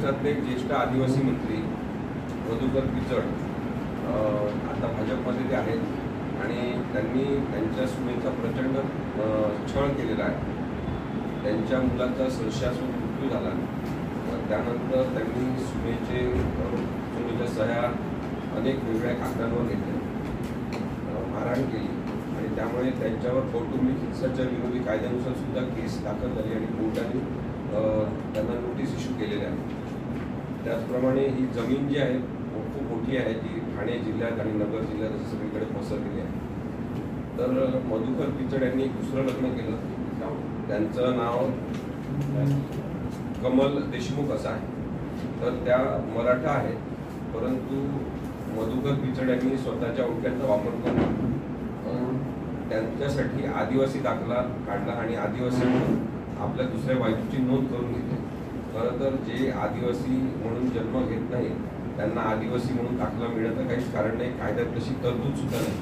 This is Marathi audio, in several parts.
महाराष्ट्रातले ज्येष्ठ आदिवासी मंत्री मधुकर पिचड आता भाजपमध्ये ते आहेत आणि त्यांनी त्यांच्या सुनेचा प्रचंड छळ केलेला आहे। त्यांच्या मुलाचा संशयास्पद मृत्यू झाला, त्यानंतर त्यांनी सुनेच्या सह्या अनेक वेगळ्या कागदांवर घेतल्या, मारहाण केली आणि त्यामुळे त्यांच्यावर कौटुंबिक हिंसाचार विरोधी कायद्यानुसार सुद्धा केस दाखल झाली आणि कोर्टाने त्यांना नोटीस इश्यू केलेल्या आहे। त्याचप्रमाणे ही जमीन जी आहे खूप मोठी आहे, जी ठाणे जिल्ह्यात आणि नगर जिल्ह्यात असं सगळीकडे पसरलेली आहे। तर मधुकर पिचड यांनी एक दुसरं लग्न केलं, त्यांचं नाव कमल देशमुख असं आहे। तर त्या मराठा आहेत, परंतु मधुकर पिचड यांनी स्वतःच्या ओळख्यांचा वापर करून त्यांच्यासाठी आदिवासी दाखला काढला आणि आदिवासी म्हणून आपल्या दुसऱ्या बायकोची नोंद करून घेतली। खरं तर जे आदिवासी म्हणून जन्म घेत नाही त्यांना आदिवासी म्हणून दाखला मिळण्याचं काहीच कारण नाही, कायद्यात तशी तरतूद सुद्धा नाही,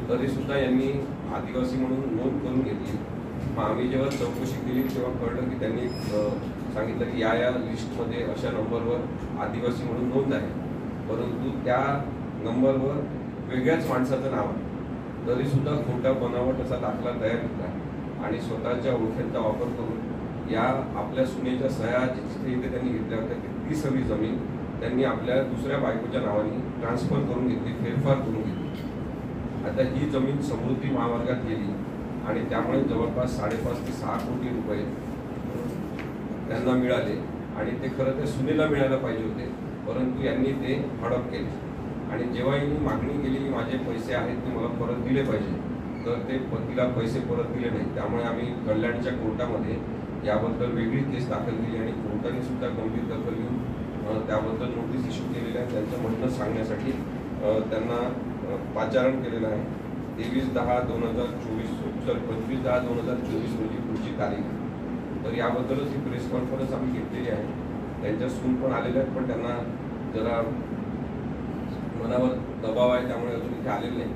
तरी सुद्धा यांनी आदिवासी म्हणून नोंद करून घेतली। मग आम्ही जेव्हा चौकशी केली तेव्हा कळलं की त्यांनी सांगितलं की या लिस्टमध्ये अशा नंबरवर आदिवासी म्हणून नोंद आहे, परंतु त्या नंबरवर वेगळ्याच माणसाचं नाव आहे, तरी सुद्धा खोटा बनावट असा दाखला तयार केला आणि स्वतःच्या ओळखेचा वापर करून या आपल्या सुनेच्या सह्या जिथे इथे त्यांनी घेतल्या होत्या ती सगळी जमीन त्यांनी आपल्या दुसऱ्या बायकोच्या नावाने ट्रान्सफर करून घेतली, फेरफार करून घेतली। आता ही जमीन समृद्धी महामार्गात गेली आणि त्यामुळे जवळपास 5.5 ते 6 कोटी रुपये त्यांना मिळाले आणि ते खरं ते सुनेला मिळायला पाहिजे होते, परंतु यांनी ते हडप केले आणि जेव्हा यांनी मागणी केली की माझे पैसे आहेत ते मला परत दिले पाहिजे, तर ते पतीला पैसे परत दिले नाही। त्यामुळे आम्ही कल्याणच्या कोर्टामध्ये याबद्दल वेगळी केस दाखल केली आणि कोर्टाने सुद्धा गंभीर दखल घेऊन त्याबद्दल नोटीस इश्यू केलेली आहे। त्यांचं म्हणणं सांगण्यासाठी त्यांना पाचारण केलेलं आहे। 25/10/2024 रोजी पुढची तारीख। तर याबद्दलच ही प्रेस कॉन्फरन्स आम्ही घेतलेली आहे। त्यांच्या सून पण आलेल्या आहेत, पण त्यांना जरा मनावर दबाव आहे त्यामुळे अजून इथे आलेले नाही,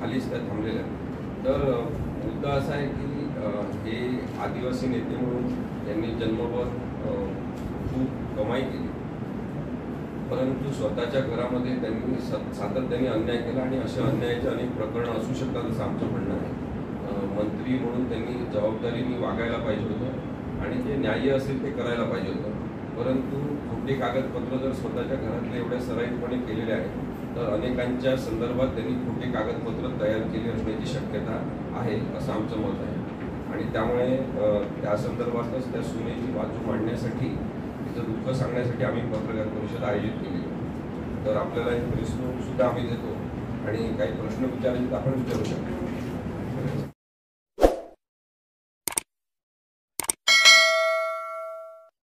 खालीच त्या थांबलेल्या आहेत। तर मुद्दा असा आहे की हे आदिवासी नेते म्हणून यांनी जन्मभर खूप कमाई केली, परंतु स्वतःच्या घरामध्ये त्यांनी सातत्याने अन्याय केला आणि अशा अन्यायाचे अनेक प्रकरणं असू शकतात असं आमचं म्हणणं आहे। मंत्री म्हणून त्यांनी जबाबदारीने वागायला पाहिजे होतं आणि जे न्याय्य असेल ते करायला पाहिजे होतं, परंतु खोटे कागदपत्र जर स्वतःच्या घरातले एवढ्या सराईतपणे केलेले आहेत तर अनेकांच्या संदर्भात त्यांनी खोटे कागदपत्र तयार केले असण्याची शक्यता आहे असं आमचं मत आहे आणि त्यामुळे त्या संदर्भातच त्या सुनेची बाजू मांडण्यासाठी तिचं दुःख सांगण्यासाठी आम्ही पत्रकार परिषद आयोजित केली। तर आपल्याला एक प्रेस नोट सुद्धा आम्ही देतो आणि काही प्रश्न विचारायचे तर आपण विचारू शकतो।